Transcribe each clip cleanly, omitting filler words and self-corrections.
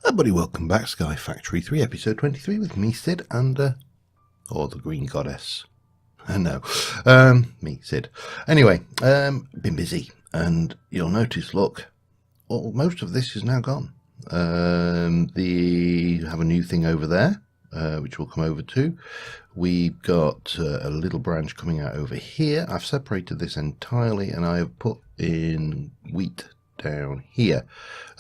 Everybody, welcome back. Sky Factory 3, episode 23 with me, Sid, and, or the Green Goddess. No, me, Sid. Anyway, been busy, and you'll notice, look, most of this is now gone. You have a new thing over there, which we'll come over to. We've got a little branch coming out over here. I've separated this entirely, and I have put in wheat down here.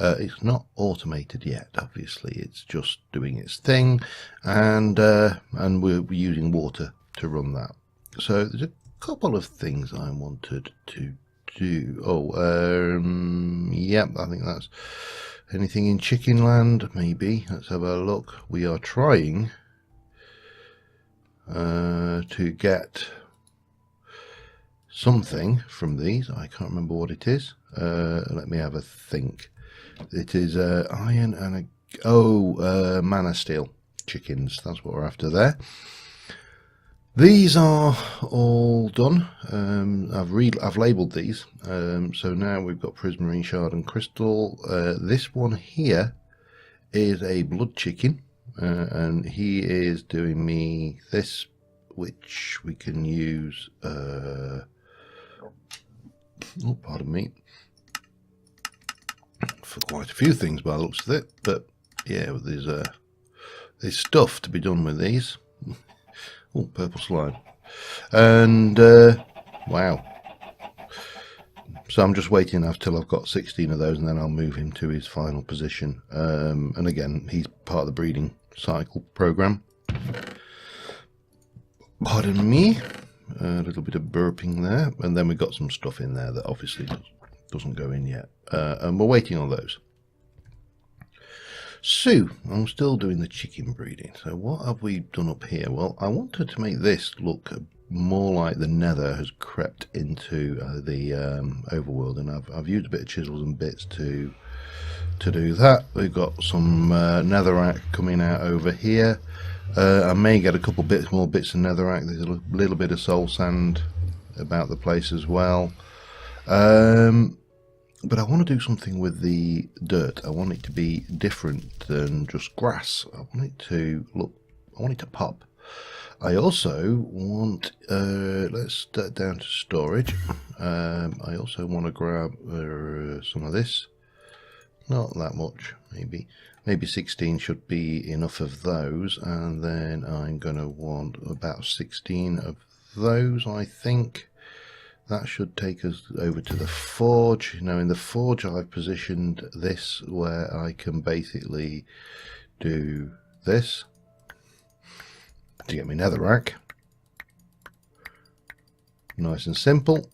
It's not automated yet, obviously. It's just doing its thing, and we're using water to run that. So there's a couple of things I wanted to do. Yep, I think that's anything in chicken land, maybe. Let's have a look. We are trying to get something from these. I can't remember what it is. Let me have a think. It is iron and mana steel chickens. That's what we're after there. These are all done. I've labelled these. So now we've got prismarine, shard and crystal. This one here is a blood chicken, and he is doing me this, which we can use. Pardon me. For quite a few things by the looks of it, but yeah, there's stuff to be done with these. Oh, purple slime, and wow. So I'm just waiting until I've got 16 of those, and then I'll move him to his final position. And again, he's part of the breeding cycle program. Pardon me, a little bit of burping there, and then we've got some stuff in there that obviously doesn't go in yet, and we're waiting on those. So I'm still doing the chicken breeding. So what have we done up here? Well, I wanted to make this look more like the nether has crept into the overworld, and I've used a bit of chisels and bits to do that. We've got some netherrack coming out over here. I may get a couple more bits of netherrack. There's a little bit of soul sand about the place as well. But I want to do something with the dirt. I want it to be different than just grass. I want it to look, I want it to pop. I also want, let's get down to storage. I also want to grab some of this. Not that much, maybe 16 should be enough of those, and then I'm going to want about 16 of those, I think. That should take us over to the forge. Now in the forge I've positioned this where I can basically do this to get my netherrack. Nice and simple.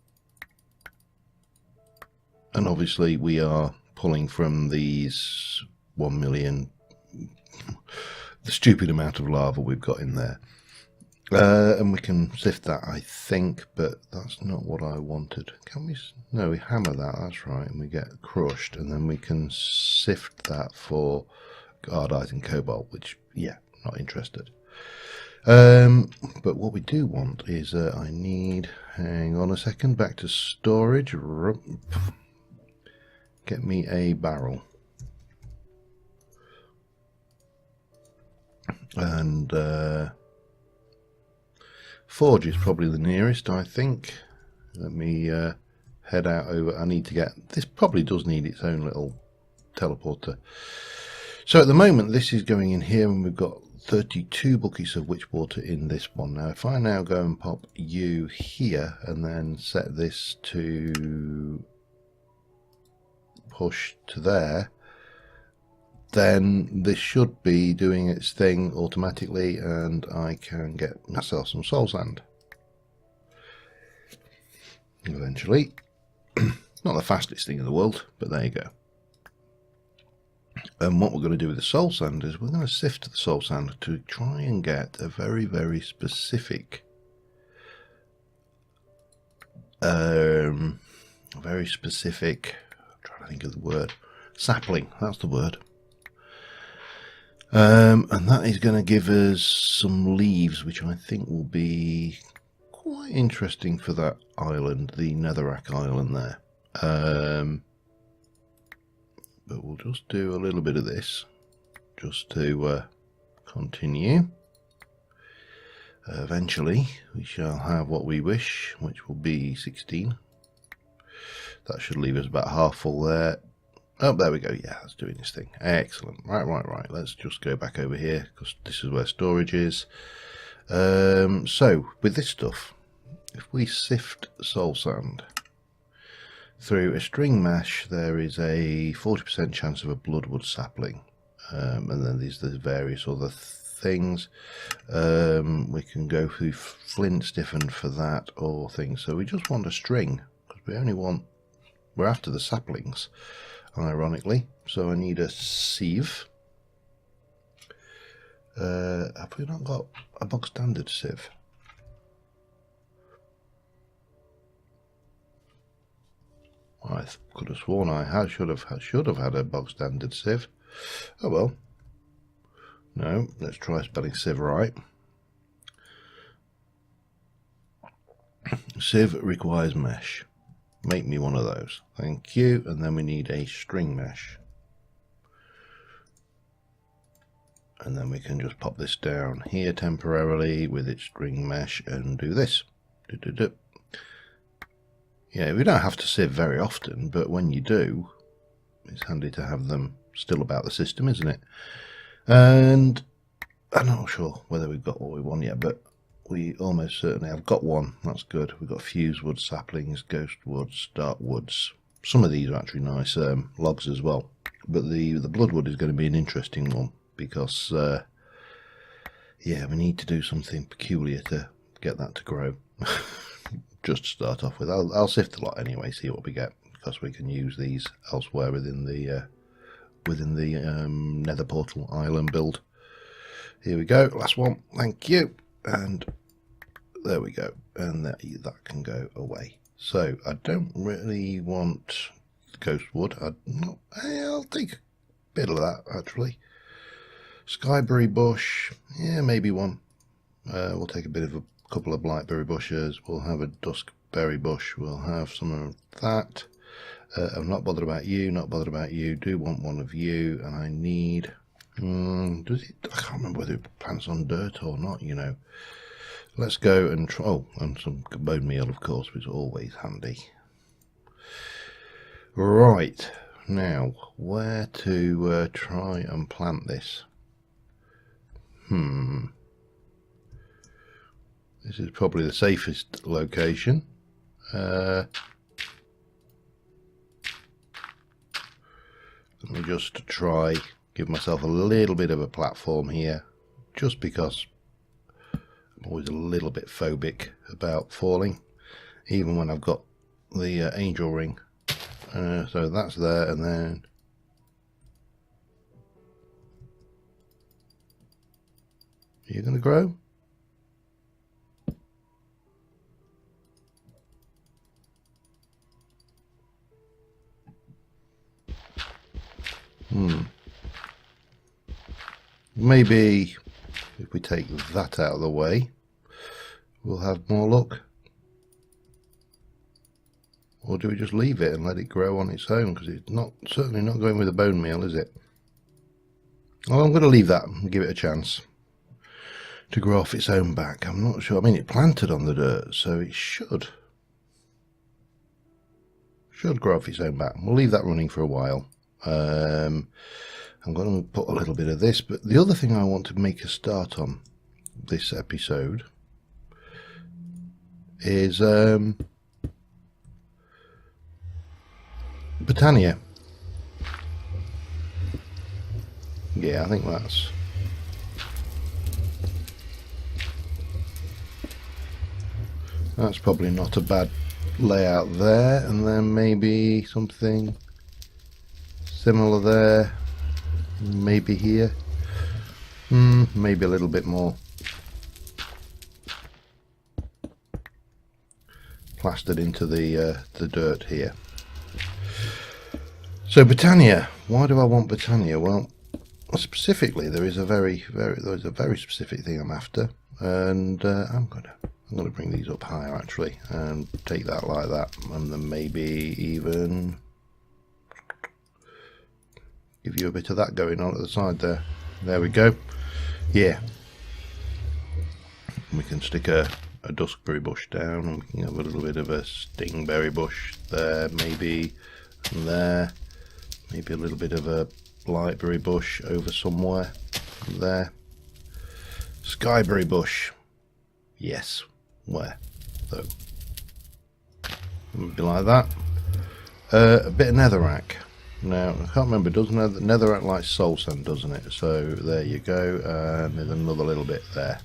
And obviously we are pulling from these 1 million, the stupid amount of lava we've got in there. And we can sift that, I think, but that's not what I wanted. Can we? No, we hammer that, that's right, and we get crushed, and then we can sift that for Gardite and Cobalt, which, yeah, not interested. But what we do want is, I need, hang on a second, back to storage, get me a barrel. And, forge is probably the nearest, I think. Let me head out over. I need to get, this probably does need its own little teleporter. So at the moment this is going in here, and we've got 32 buckets of witch water in this one. Now if I now go and pop you here and then set this to push to there, then this should be doing its thing automatically, and I can get myself some soul sand eventually. Not the fastest thing in the world, but there you go. And what we're going to do with the soul sand is we're going to sift the soul sand to try and get a very, very specific I'm trying to think of the word, sapling, that's the word. And that is going to give us some leaves, which I think will be quite interesting for that island, the Netherrack island there. but we'll just do a little bit of this just to continue. Eventually we shall have what we wish, which will be 16. That should leave us about half full there. Oh, there we go. Yeah, that's doing this thing. Excellent. Right. Let's just go back over here because this is where storage is. So with this stuff, if we sift soul sand through a string mesh, there is a 40% chance of a bloodwood sapling. And then there's various other things. We can go through flint stiffened for that or things. So we just want a string because we're after the saplings, ironically. So I need a sieve. Have we not got a bog standard sieve? I could have sworn I should have had a bog standard sieve. Oh well. No, let's try spelling sieve right. Sieve requires mesh. Make me one of those. Thank you. And then we need a string mesh. And then we can just pop this down here temporarily with its string mesh and do this. Yeah, we don't have to sieve very often, but when you do, it's handy to have them still about the system, isn't it? And I'm not sure whether we've got what we want yet, but we almost certainly have got one. That's good. We've got fuse wood saplings, ghost woods, dark woods. Some of these are actually nice logs as well. But the bloodwood is going to be an interesting one because, yeah, we need to do something peculiar to get that to grow. Just to start off with. I'll sift a lot anyway, see what we get, because we can use these elsewhere within the nether portal island build. Here we go, last one, thank you, and there we go, and that can go away. So I don't really want ghost wood. I'll take a bit of that actually. Skyberry bush, yeah, maybe one. We'll take a bit of a couple of blackberry bushes. We'll have a duskberry bush. We'll have some of that. I'm not bothered about you. Not bothered about you. Do want one of you, and I need. Does it? I can't remember whether it plants on dirt or not. You know. Let's go and try. Oh, and some bone meal, of course, which is always handy. Right now, where to try and plant this? This is probably the safest location. Let me just try, give myself a little bit of a platform here, just because I'm always a little bit phobic about falling, even when I've got the angel ring. So that's there, and then are you going to grow? Maybe if we take that out of the way, we'll have more luck. Or do we just leave it and let it grow on its own? Because it's certainly not going with the bone meal, is it? Well, I'm going to leave that and give it a chance to grow off its own back. I'm not sure. I mean, it planted on the dirt, so it should grow off its own back. We'll leave that running for a while. I'm going to put a little bit of this, but the other thing I want to make a start on this episode is Britannia. Yeah, I think that's probably not a bad layout there, and then maybe something similar there, maybe here, maybe a little bit more plastered into the dirt here. So Britannia, why do I want Britannia? Well, specifically there is a very specific thing I'm after, and I'm gonna bring these up higher actually, and take that like that, and then maybe even Give you a bit of that going on at the side there. There we go. Yeah. We can stick a duskberry bush down, and we can have a little bit of a stingberry bush there, maybe, and there. Maybe a little bit of a blightberry bush over somewhere. There. Skyberry bush. Yes. Where? Though. Maybe like that. A bit of netherrack. Now, I can't remember, does netherrack like soul sand, doesn't it? So, there you go, and there's another little bit there.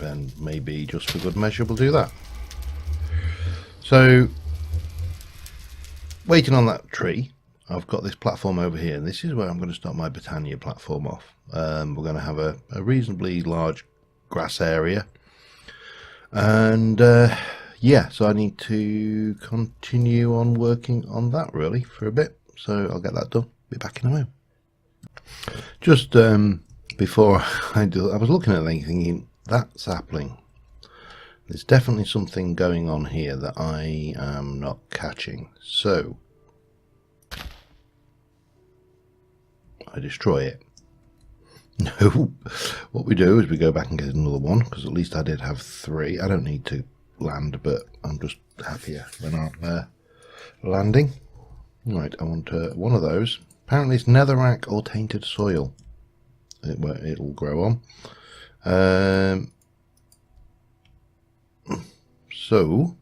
And maybe just for good measure we'll do that. So, waiting on that tree, I've got this platform over here, and this is where I'm going to start my Botania platform off. We're going to have a reasonably large grass area. And, yeah, so I need to continue on working on that really for a bit. So I'll get that done. Be back in a moment. Just before I do, I was looking at it thinking, that sapling. There's definitely something going on here that I am not catching. So I destroy it. No, what we do is we go back and get another one, because at least I did have 3. I don't need to land, but I'm just happier when I'm landing. Right, I want one of those. Apparently it's netherrack or tainted soil. It'll grow on. So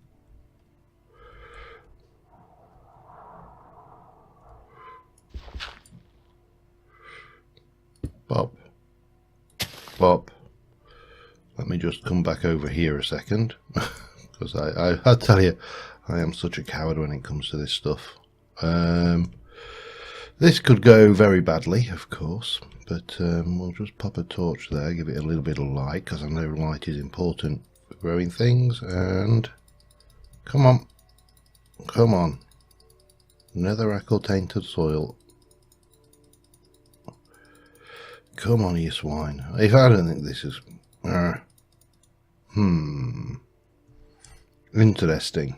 Bob. Let me just come back over here a second, because I tell you, I am such a coward when it comes to this stuff. This could go very badly, of course, but we'll just pop a torch there, give it a little bit of light, because I know light is important for growing things. And come on, netherrack or tainted soil. Come on, you swine. If I don't think this is... Interesting.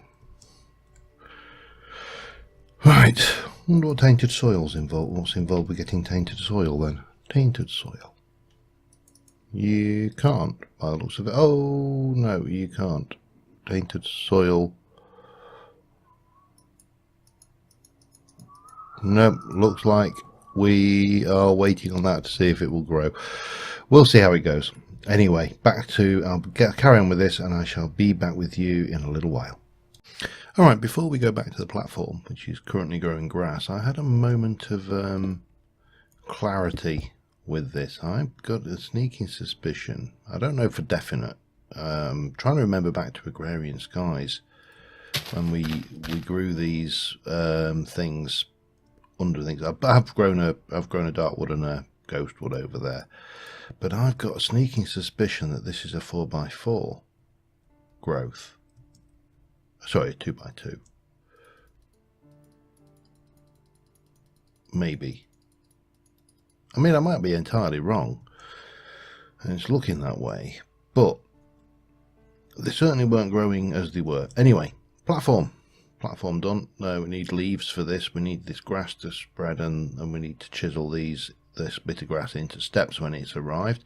Right. Wonder what tainted soil's involved. What's involved with getting tainted soil then? Tainted soil. You can't, by the looks of it. Oh, no, you can't. Tainted soil. Nope, looks like we are waiting on that to see if it will grow. We'll see how it goes. Anyway, I'll carry on with this, and I shall be back with you in a little while. Alright, before we go back to the platform, which is currently growing grass, I had a moment of clarity with this. I've got a sneaking suspicion. I don't know for definite. Trying to remember back to Agrarian Skies when we grew these things under things. I've grown a darkwood and a ghostwood over there, but I've got a sneaking suspicion that this is a 4x4 growth. Sorry, 2x2. Maybe. I mean, I might be entirely wrong, and it's looking that way, but they certainly weren't growing as they were. Anyway, platform done. No, we need leaves for this. We need this grass to spread, and we need to chisel this bit of grass into steps when it's arrived.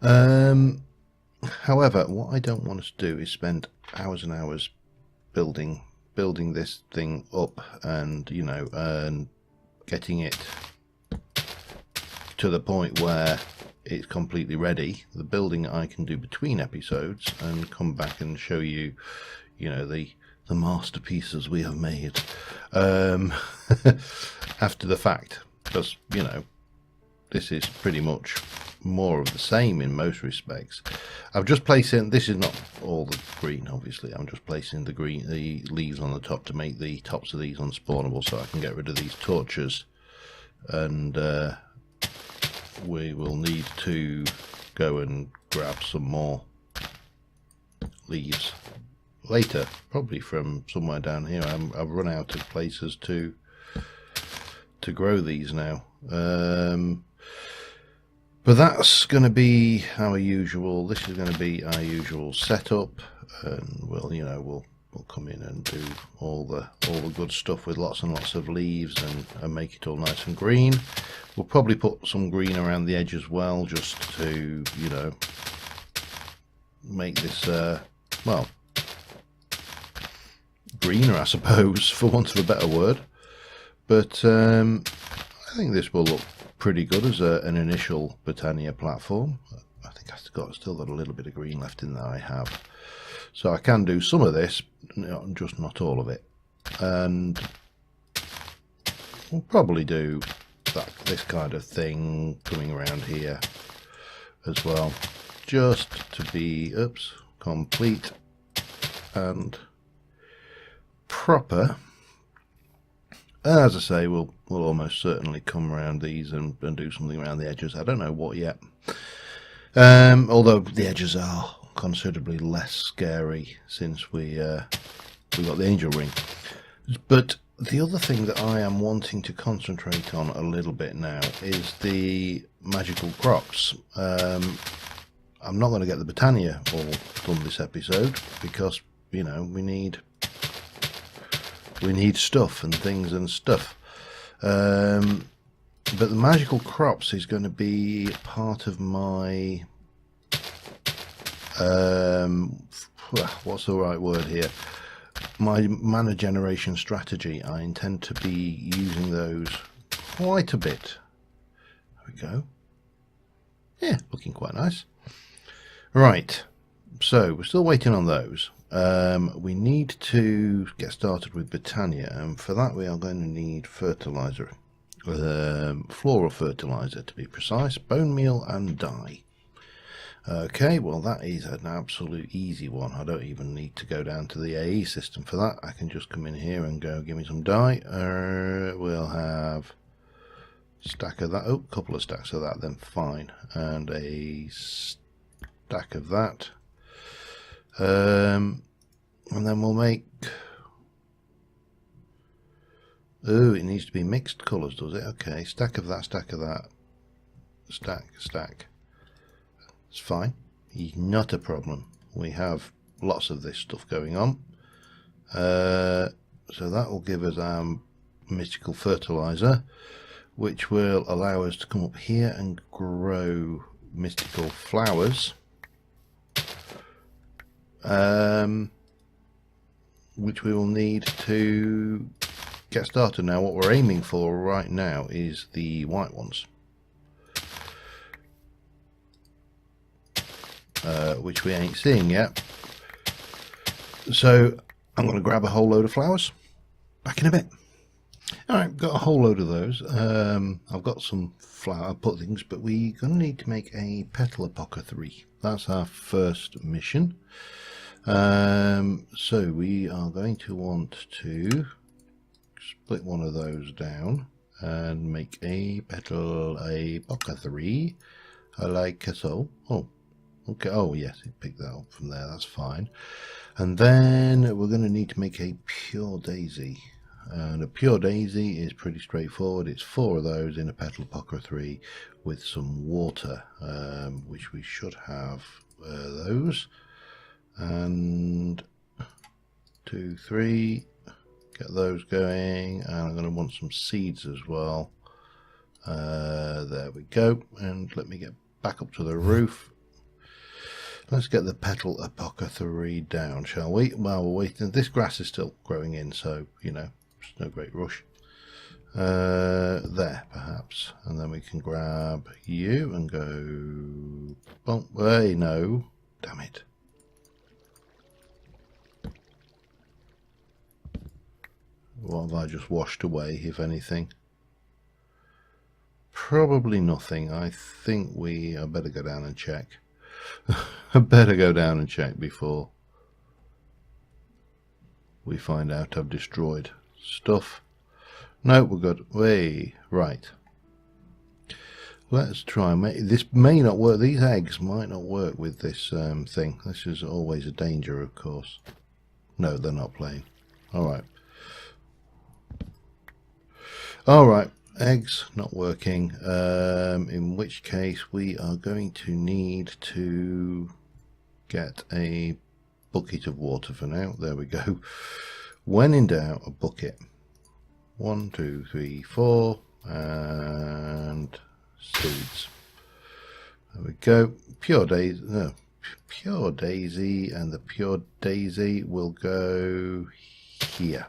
However, what I don't want us to do is spend hours and hours building this thing up, and and getting it to the point where it's completely ready. The building I can do between episodes and come back and show you, the masterpieces we have made after the fact, because this is pretty much more of the same in most respects. I've just placed in, this is not all the green obviously, I'm just placing the leaves on the top to make the tops of these unspawnable, so I can get rid of these torches, and we will need to go and grab some more leaves later, probably from somewhere down here. I've run out of places to grow these now, but that's going to be our usual. This is going to be our usual setup, and we'll we'll come in and do all the good stuff with lots and lots of leaves and make it all nice and green. We'll probably put some green around the edge as well, just to, you know, make this well, greener, I suppose, for want of a better word. But I think this will look pretty good as an initial Britannia platform. I think I've still got a little bit of green left in there. I have, so I can do some of this, just not all of it. And we'll probably do this kind of thing coming around here as well, just to be complete and proper. As I say, we'll almost certainly come around these and do something around the edges. I don't know what yet, although the edges are considerably less scary since we got the angel ring. But the other thing that I am wanting to concentrate on a little bit now is the magical crops. I'm not going to get the Britannia all done this episode because, you know, we need stuff and things and stuff. But the magical crops is going to be part of my what's the right word here? My mana generation strategy. I intend to be using those quite a bit. There we go. Yeah, looking quite nice. Right, so we're still waiting on those. We need to get started with Britannia, and for that we are going to need fertilizer, floral fertilizer to be precise, bone meal and dye. Okay, well that is an absolute easy one. I don't even need to go down to the AE system for that. I can just come in here and go, give me some dye. We'll have a stack of that. Oh, a couple of stacks of that, then fine. And a stack of that. And then we'll make... Oh, it needs to be mixed colours, does it? Okay, stack of that, stack of that. Stack. It's fine. Not a problem. We have lots of this stuff going on. So that will give us our mystical fertilizer, which will allow us to come up here and grow mystical flowers. Which we will need to get started. Now what we're aiming for right now is the white ones, which we ain't seeing yet. So I'm going to grab a whole load of flowers. Back in a bit. Alright, got a whole load of those. I've got some flower puddings, but we're going to need to make a petal apoca 3. That's our first mission. So we are going to want to split one of those down and make a petal apoca 3, like so. Oh, okay. Oh yes, it picked that up from there. That's fine. And then we're going to need to make a pure daisy. And a pure daisy is pretty straightforward. It's 4 of those in a petal apoca 3 with some water, which we should have those. And 2, 3, get those going. And I'm going to want some seeds as well. There we go. And let me get back up to the roof. Let's get the petal apoca 3 down, shall we? Well, we're waiting. This grass is still growing in, so, you know, it's no great rush. There, perhaps. And then we can grab you and go... Bump. Hey, no. Damn it. What have I just washed away, if anything? Probably nothing. I think I better go down and check. I better go down and check before we find out I've destroyed stuff. No, we're good. Right. Let's try. This may not work. These eggs might not work with this thing. This is always a danger, of course. No, they're not playing. Alright. Alright. Eggs not working, in which case we are going to need to get a bucket of water for now. There we go. When in doubt, a bucket. 1, 2, 3, 4, and seeds. There we go. Pure daisy, no, pure daisy, and the pure daisy will go here.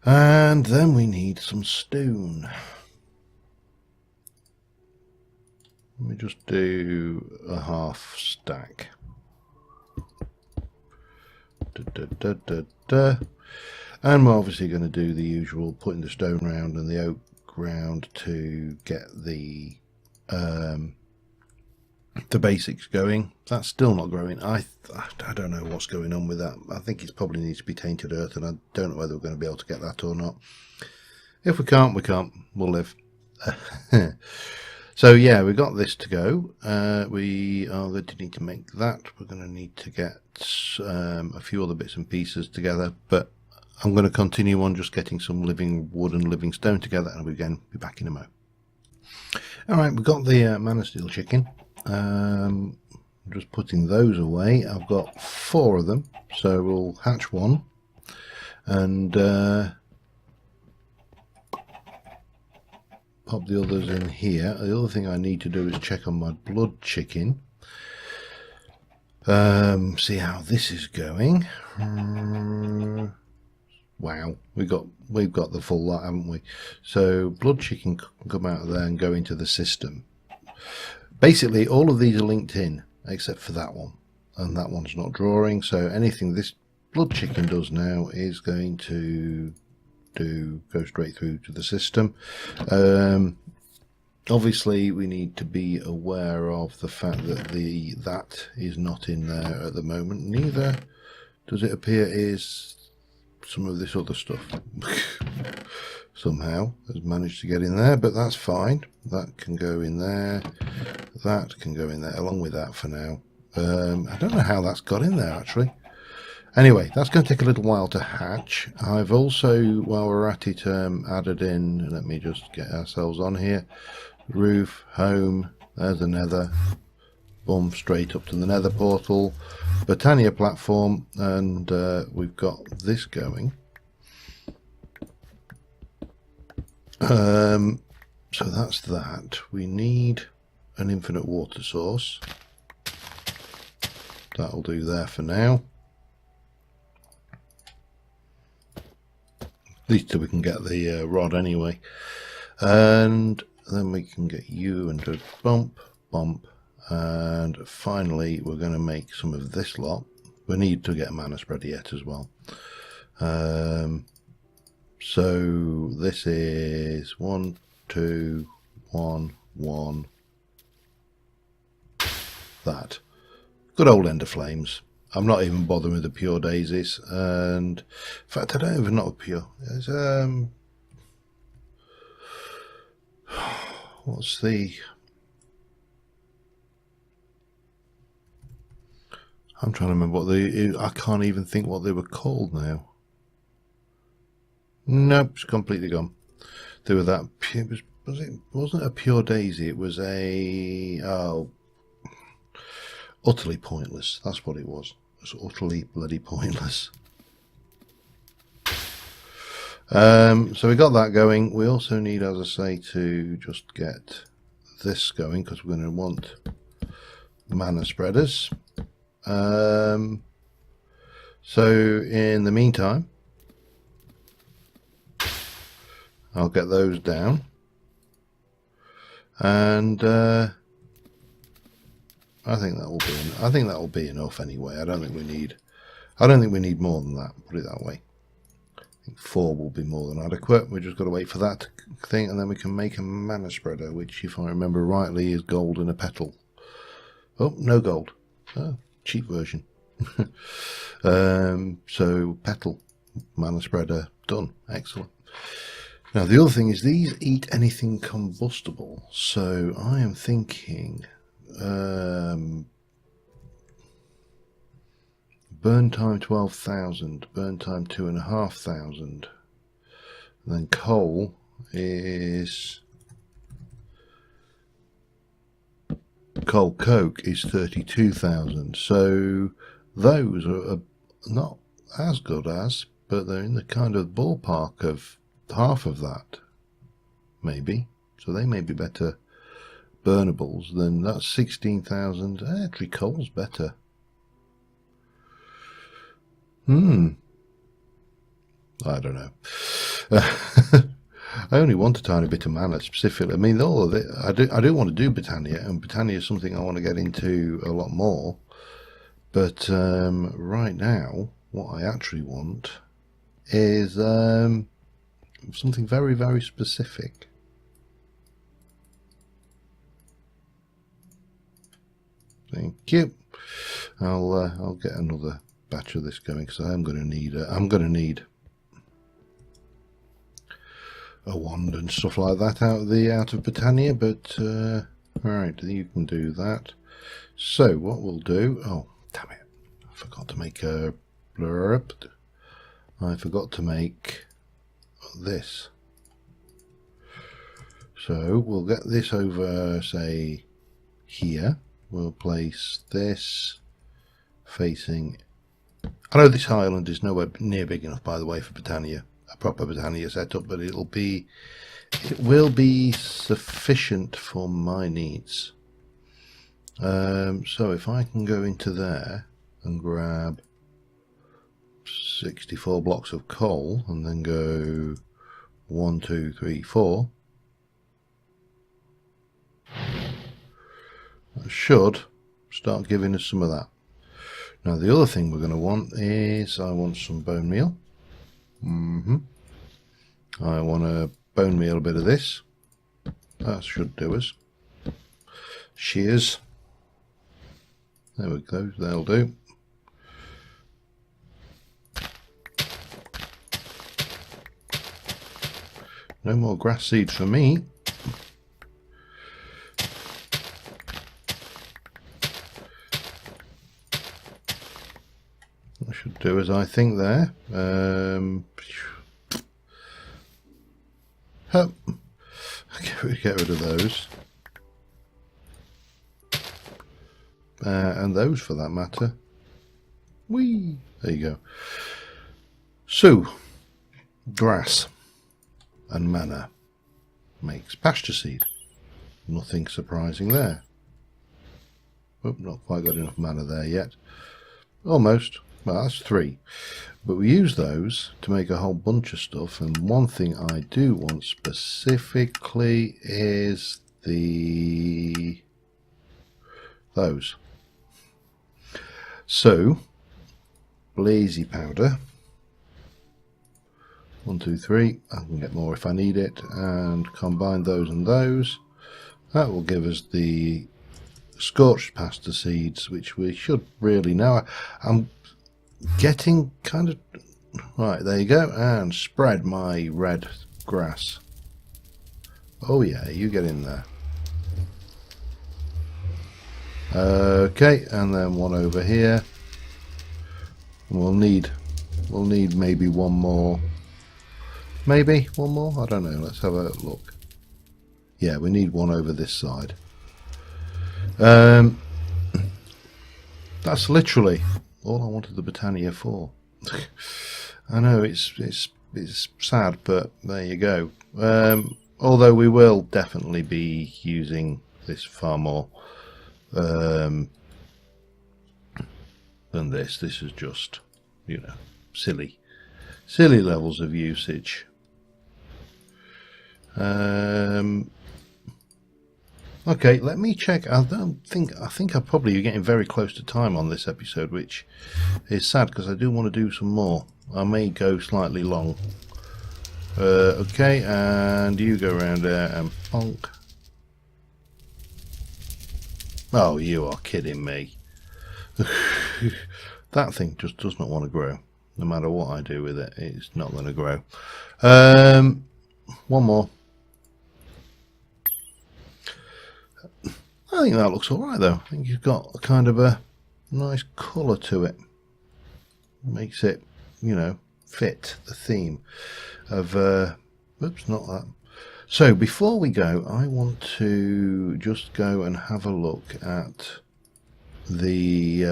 And then we need some stone. Let me just do a half stack. And we're obviously going to do the usual, putting the stone round and the oak round to get the basics going. That's still not growing. I don't know what's going on with that. I think it probably needs to be tainted earth, and I don't know whether we're going to be able to get that or not. If we can't, we can't. We'll live. So yeah, we got this to go. We are going to need to make that. We're going to need to get a few other bits and pieces together, but I'm going to continue on just getting some living wood and living stone together, and we'll be back in a mo. Alright, we've got the mana steel chicken. I'm just putting those away. I've got 4 of them, so we'll hatch one, and pop the others in here. The other thing I need to do is check on my blood chicken. See how this is going. Wow, we've got the full lot, haven't we? So blood chicken can come out of there and go into the system. Basically, all of these are linked in except for that one, and that one's not drawing. So anything this blood chicken does now is going to go straight through to the system. Obviously we need to be aware of the fact that that is not in there at the moment. Neither does it appear is some of this other stuff. Somehow has managed to get in there, but that's fine. That can go in there, that can go in there along with that for now. I don't know how that's got in there actually. Anyway, that's going to take a little while to hatch. I've also, while we're at it, added in, let me just get ourselves on here, roof, home, there's the nether, boom, straight up to the nether portal, Botania platform, and we've got this going. So that's that. We need an infinite water source. That'll do there for now. At least till we can get the rod anyway, and then we can get you and do bump, and finally we're going to make some of this lot. We need to get a mana spreader yet as well. So this is 1, 2, 1, 1. That good old ender flames. I'm not even bothering with the pure daisies, and in fact I don't even know pure. There's what's the? I'm trying to remember what I can't even think what they were called now. Nope, it's completely gone. They were that. It wasn't a pure daisy. It was a utterly pointless. That's what it was. It was utterly bloody pointless. So we got that going. We also need, as I say, to just get this going because we're going to want mana spreaders. So in the meantime, I'll get those down, and I think that will be enough anyway. I don't think we need more than that. Put it that way. I think 4 will be more than adequate. We just got to wait for that thing, and then we can make a mana spreader, which, if I remember rightly, is gold in a petal. Oh, no gold. Oh, cheap version. So petal, mana spreader, done. Excellent. Now the other thing is these eat anything combustible, so I am thinking burn time 12,000, burn time 2,500, and then coal is cold coke is 32,000. So those are not as good as, but they're in the kind of ballpark of half of that, maybe. So they may be better burnables than that. 16,000. Actually, coal's better. I don't know. I only want a tiny bit of mana specifically. I mean, all of it. I do want to do Britannia, and Britannia is something I want to get into a lot more. But right now, what I actually want is something very, very specific. Thank you. I'll get another batch of this going because I'm going to need a wand and stuff like that out of Britannia. But right, you can do that. So what we'll do? Oh, damn it! I forgot to make a blurb. I forgot to make this. So we'll get this over, say, here. We'll place this facing. I know this island is nowhere near big enough, by the way, for Britannia, a proper Britannia setup, but it will be sufficient for my needs. So if I can go into there and grab 64 blocks of coal and then go 1, 2, 3, 4. That should start giving us some of that. Now the other thing we're going to want is I want some bone meal. I want to bone meal a bit of this. That should do us. Shears. There we go, that'll do. No more grass seed for me. That should do as I think there. Get rid of those. And those for that matter. Whee! There you go. So, grass and mana makes pasture seed. Nothing surprising there. Oh, not quite got enough mana there yet. Almost. Well, that's 3. But we use those to make a whole bunch of stuff, and one thing I do want specifically is those. So, blazy powder. 1, 2, 3. I can get more if I need it, and combine those and those. That will give us the scorched pasture seeds, which we should really know. I'm getting kind of right. There you go, and spread my red grass. Oh yeah, you get in there. Okay, and then one over here. We'll need maybe one more. Maybe one more. I don't know. Let's have a look. Yeah, we need one over this side. That's literally all I wanted the Britannia for. I know it's sad, but there you go. Although we will definitely be using this far more than this. This is just, you know, silly levels of usage. Okay, let me check. I think I'm probably getting very close to time on this episode, which is sad because I do want to do some more. I may go slightly long. Okay, and you go around there and bonk. Oh, you are kidding me. That thing just does not want to grow. No matter what I do with it, it's not going to grow. One more. I think that looks alright though. I think you've got a kind of a nice colour to it. Makes it, you know, fit the theme of oops, not that. So before we go, I want to just go and have a look at the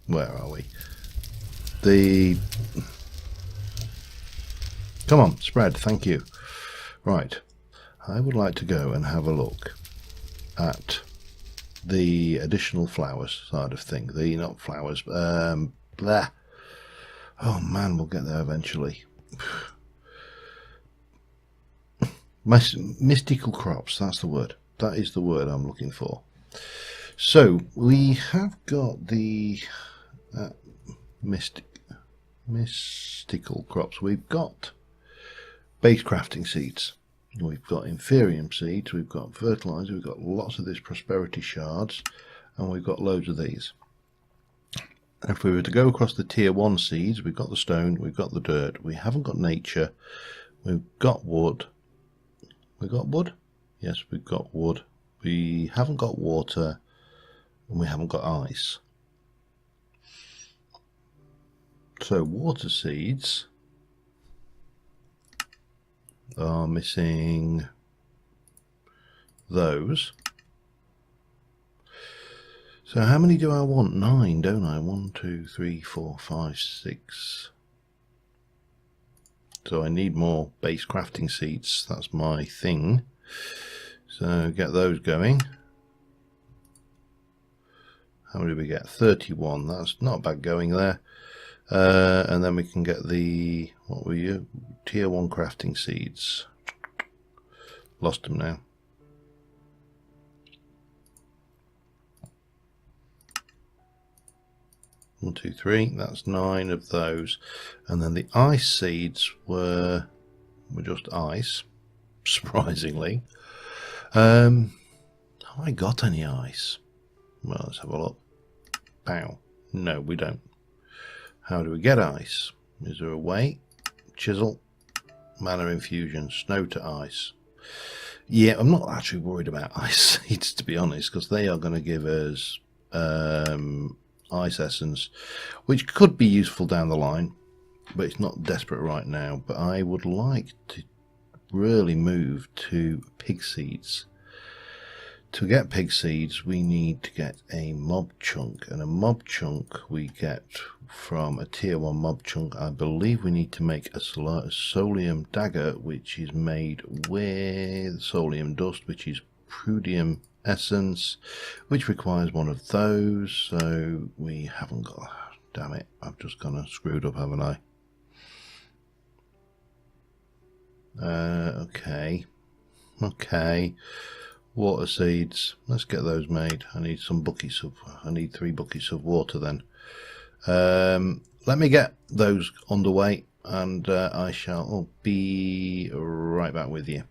where are we? Come on, spread, thank you. Right, I would like to go and have a look at the additional flowers side of thing. Not flowers, blah. Oh man, we'll get there eventually. Mystical crops, that's the word. That is the word I'm looking for. So we have got the mystical crops. We've got base crafting seeds. We've got inferium seeds. We've got fertilizer. We've got lots of this prosperity shards, and we've got loads of these. If we were to go across the tier 1 seeds, we've got the stone, we've got the dirt, we haven't got nature, we've got wood. We've got wood? Yes, we've got wood. We haven't got water, and we haven't got ice. So water seeds are missing those. So how many do I want? 9, don't I? 1, 2, 3, 4, 5, 6. So I need more base crafting seeds. That's my thing. So get those going. How many do we get? 31. That's not bad going there. And then we can get the, what were you? Tier 1 crafting seeds. Lost them now. One, two, three. That's 9 of those, and then the ice seeds were just ice. Surprisingly, have I got any ice? Well, let's have a look. Pow. No, we don't. How do we get ice? Is there a way? Chisel, mana infusion, snow to ice. Yeah, I'm not actually worried about ice seeds, to be honest, because they are going to give us ice essence, which could be useful down the line, but it's not desperate right now. But I would like to really move to pig seeds. To get pig seeds, we need to get a mob chunk, and a mob chunk we get from a tier 1 mob chunk. I believe we need to make a solium dagger, which is made with solium dust, which is prudium essence, which requires one of those. So we haven't got, damn it, I've just kind of screwed up, haven't I? Okay, water seeds, let's get those made. I need 3 buckets of water then. Let me get those underway, and I shall be right back with you.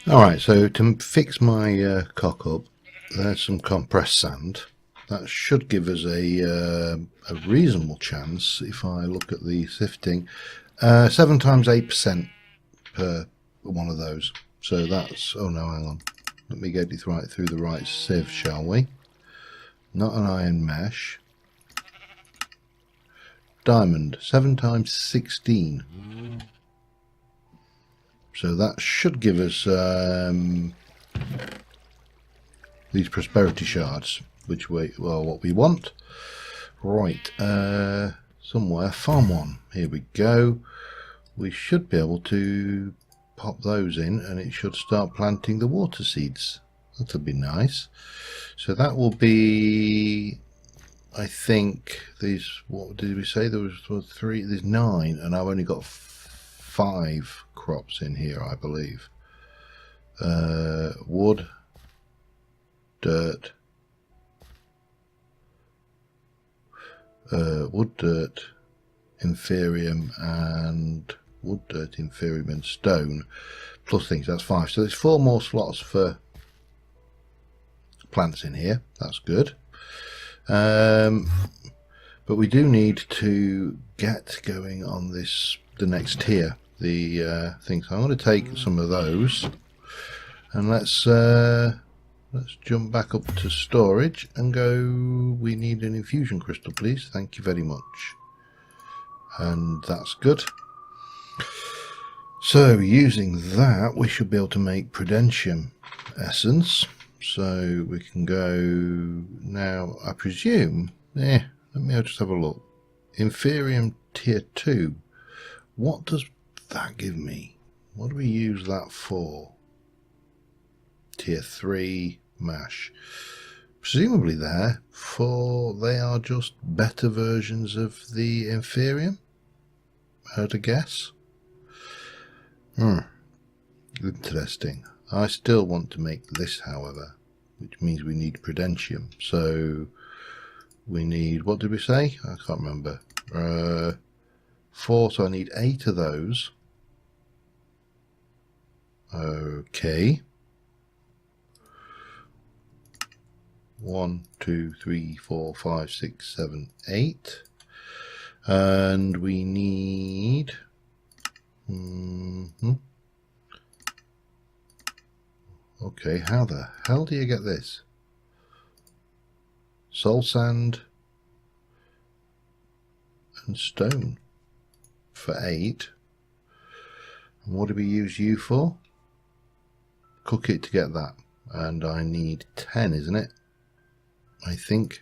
Alright, so to fix my cock up, there's some compressed sand. That should give us a reasonable chance if I look at the sifting. 7 times 8% per one of those. So that's, oh no, hang on. Let me get it right through the right sieve, shall we? Not an iron mesh. Diamond, 7 times 16. So that should give us these prosperity shards, which what we want. Right, somewhere, farm 1. Here we go. We should be able to pop those in, and it should start planting the water seeds. That'll be nice. So that will be, I think, these, what did we say? There was 3, there's 9, and I've only got 5 crops in here, I believe. Wood, dirt, inferium, and wood, dirt, inferium, and stone, plus things. That's 5. So there's 4 more slots for plants in here. That's good. But we do need to get going on this, the next tier, the thing. So I'm going to take some of those, and let's jump back up to storage and go. We need an infusion crystal, please. Thank you very much. and that's good. So using that, we should be able to make Prudentium essence. So we can go now, I presume, let me just have a look. Inferium tier 2. What does that give me? What do we use that for? Tier 3 mash. Presumably they are just better versions of the Inferium. To guess. Interesting. I still want to make this, however, which means we need Prudentium. So we need, what did we say? I can't remember. 4, so I need 8 of those. Okay. 1, 2, 3, 4, 5, 6, 7, 8. And we need okay, how the hell do you get this? Soul sand and stone for 8. And what do we use you for? Cook it to get that. And I need 10, isn't it? I think.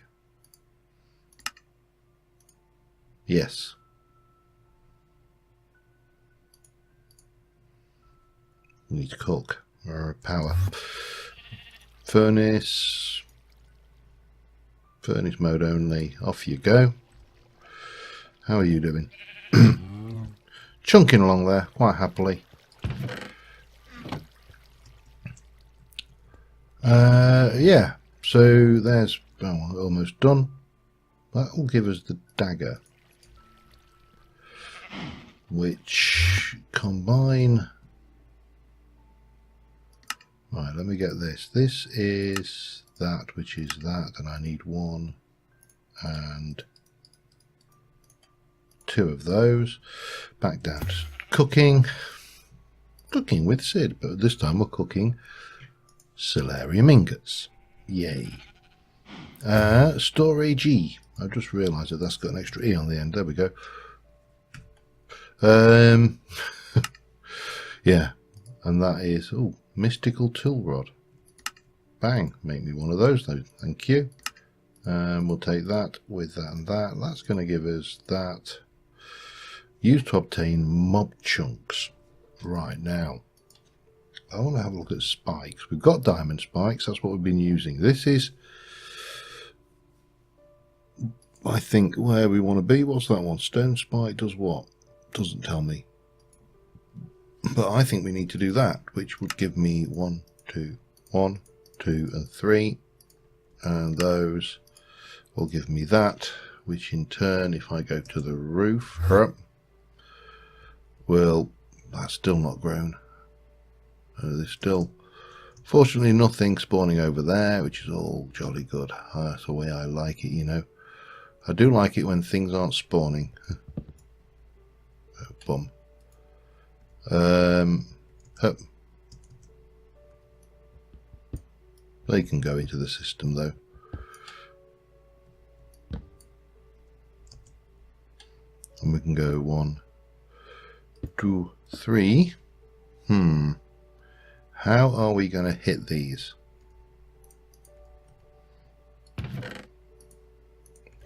Yes. We need to cook or power. Furnace mode only. Off you go. How are you doing? Chunking along there quite happily. Yeah, so there's almost done. That will give us the dagger, which combine. Right, let me get this. This is that, which is that, and I need 1 and 2 of those. Back down to cooking. Cooking with Sid, but this time we're cooking Solarium ingots. Yay. Storage E. I just realised that that's got an extra E on the end. There we go. Yeah, and that is mystical tool rod. Bang, make me one of those though. Thank you. We'll take that with that and that. That's going to give us that. Used to obtain mob chunks. Right, now I want to have a look at spikes. We've got diamond spikes. That's what we've been using. This is, I think, where we want to be. What's that one? Stone spike does what? Doesn't tell me. But I think we need to do that, which would give me 1, 2, 1, 2, and 3. And those will give me that, which in turn, if I go to the roof, well, that's still not grown. There's still, fortunately, nothing spawning over there, which is all jolly good. That's the way I like it, you know. I do like it when things aren't spawning. Bum. They can go into the system though. And we can go 1, 2, 3. How are we going to hit these?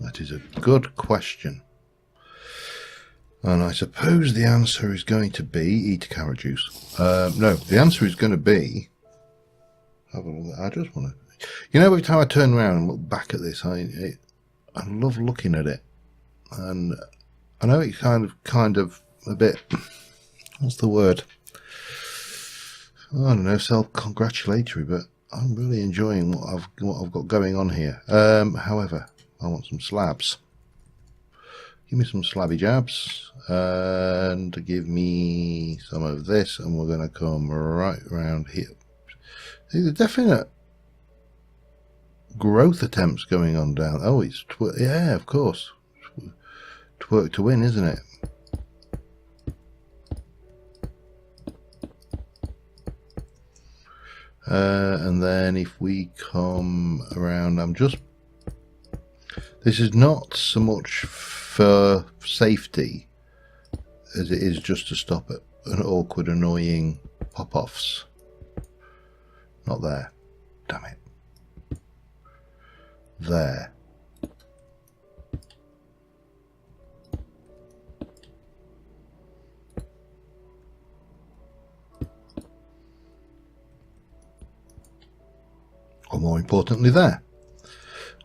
That is a good question. And I suppose the answer is going to be eat carrot juice. No, the answer is going to be. I just want to. You know, every time I turn around and look back at this, I love looking at it, and I know it's kind of a bit. What's the word? I don't know, self-congratulatory, but I'm really enjoying what I've got going on here. However, I want some slabs. Give me some slabby jabs and give me some of this, and we're going to come right around here. See the definite growth attempts going on down. Oh, it's yeah, of course. Twerk to win, isn't it? And then if we come around, this is not so much for safety as it is just to stop at an awkward, annoying pop-offs. Not there. Damn it. There. Or more importantly, there.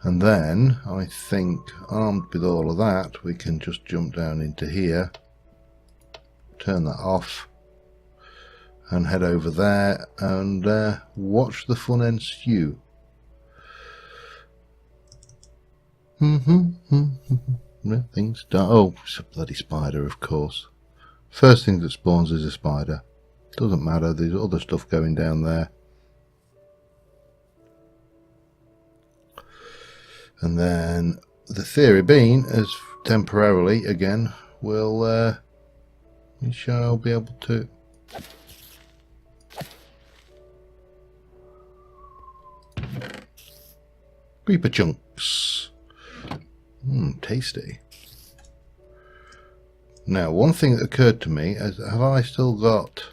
And then I think, armed with all of that, we can just jump down into here, turn that off, and head over there and watch the fun ensue. Things don't. Oh, it's a bloody spider, of course. First thing that spawns is a spider. Doesn't matter, there's other stuff going down there. And then the theory being, as temporarily again, we shall be able to creeper chunks. Tasty. Now, one thing that occurred to me is, have I still got?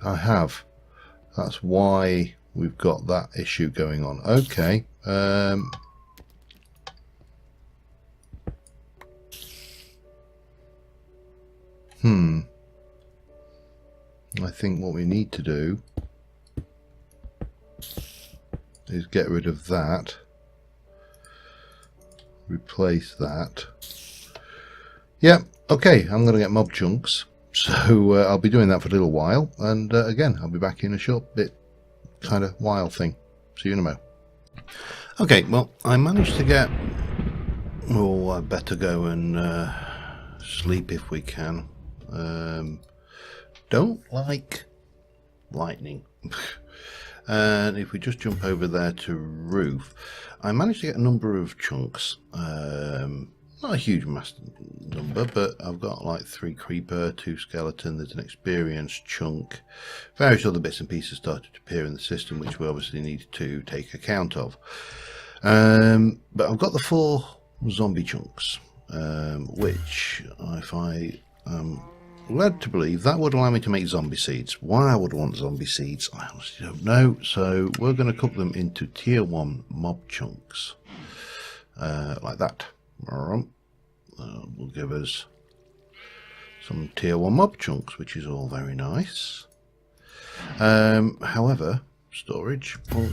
I have. That's why we've got that issue going on. Okay. I think what we need to do is get rid of that, replace that. Yeah, okay, I'm going to get mob chunks, so I'll be doing that for a little while, and again, I'll be back in a short bit, kind of while thing. See you in a mo. Okay, well, I managed to get, oh, I better go and sleep if we can. Don't like lightning. And if we just jump over there to roof, I managed to get a number of chunks. Not a huge number, but I've got like 3 creeper, 2 skeleton, there's an experienced chunk. Various other bits and pieces started to appear in the system, which we obviously need to take account of. But I've got the 4 zombie chunks, which if I led to believe that would allow me to make zombie seeds. Why I would want zombie seeds, I honestly don't know. So we're going to cook them into tier 1 mob chunks, like that. Will give us some tier 1 mob chunks, which is all very nice. However, storage. Well,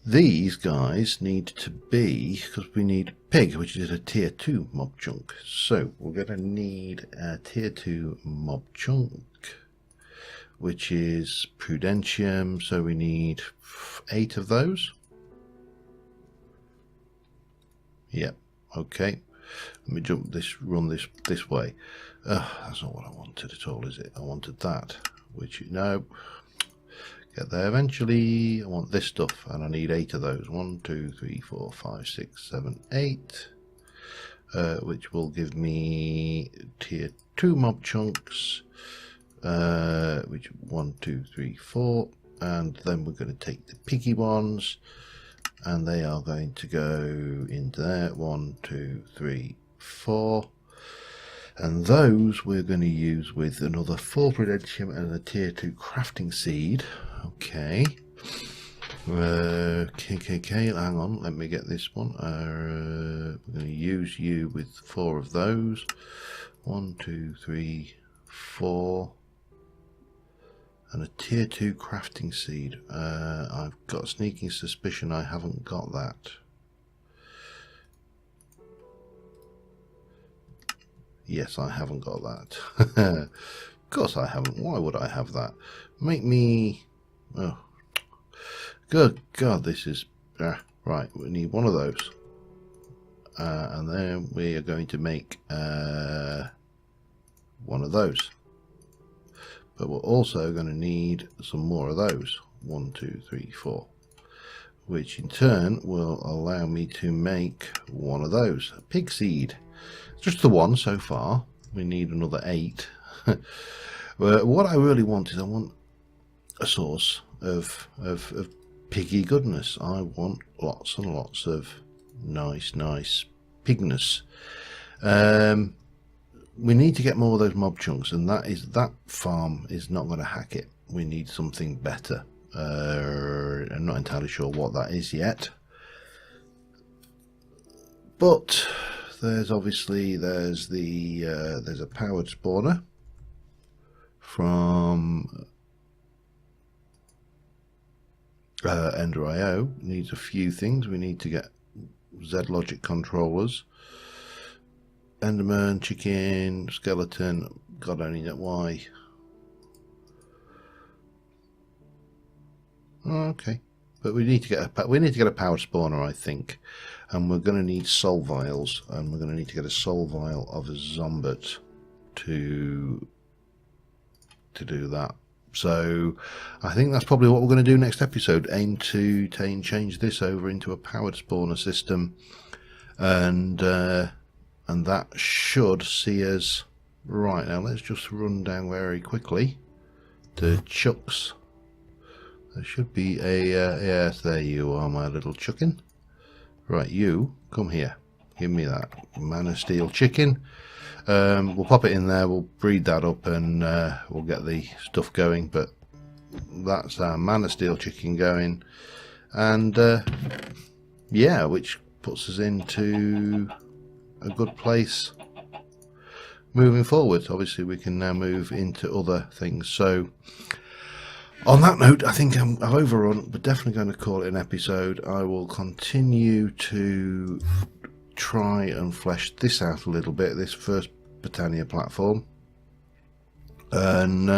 these guys need to be, because we need pig, which is a tier 2 mob chunk. So we're going to need a tier 2 mob chunk, which is prudentium. So we need 8 of those. Yep. Okay. Let me run this way. That's not what I wanted at all, is it? I wanted that, which, no. Get there eventually. I want this stuff, and I need 8 of those. 1, 2, 3, 4, 5, 6, 7, 8. Which will give me tier 2 mob chunks. Which 1, 2, 3, 4. And then we're going to take the piggy ones, and they are going to go into there. 1, 2, 3, 4. And those we're going to use with another 4 prudentium and a tier 2 crafting seed. Okay. Hang on, let me get this one. We're going to use you with 4 of those. 1, 2, 3, 4. And a tier 2 crafting seed. I've got a sneaking suspicion I haven't got that. Yes, I haven't got that. Of course I haven't. Why would I have that? Make me... Oh, good God, this is... right, we need 1 of those. And then we are going to make 1 of those. But we're also going to need some more of those. 1, 2, 3, 4. Which in turn will allow me to make 1 of those. A pig seed. Just the 1 so far. We need another 8. But what I really want is I want a source of piggy goodness. I want lots and lots of nice pignus. We need to get more of those mob chunks, and that farm is not going to hack it. We need something better. I'm not entirely sure what that is yet, but there's obviously there's a powered spawner from Ender.io. Needs a few things. We need to get Z logic controllers, Enderman, chicken, skeleton. God only knows why. Okay, but we need to get a powered spawner, I think, and we're going to need soul vials, and we're going to need to get a soul vial of a zombot to do that. So I think that's probably what we're going to do next episode. Aim to change this over into a powered spawner system, and that should see us right. Now let's just run down very quickly to Chuck's. There should be a yes, there you are, my little chicken. Right, you come here, give me that Man of Steel chicken. We'll pop it in there, we'll breed that up, and we'll get the stuff going. But that's our Man of Steel chicken going, and yeah, which puts us into a good place moving forward. Obviously we can now move into other things. So on that note, I think I've overrun, but definitely going to call it an episode. I will continue to try and flesh this out a little bit, this first Britannia platform, and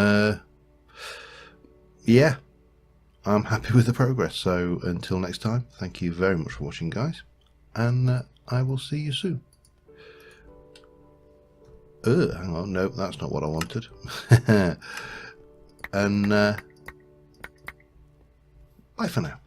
yeah, I'm happy with the progress. So until next time, thank you very much for watching, guys, and I will see you soon. Hang on, no, that's not what I wanted. And bye for now.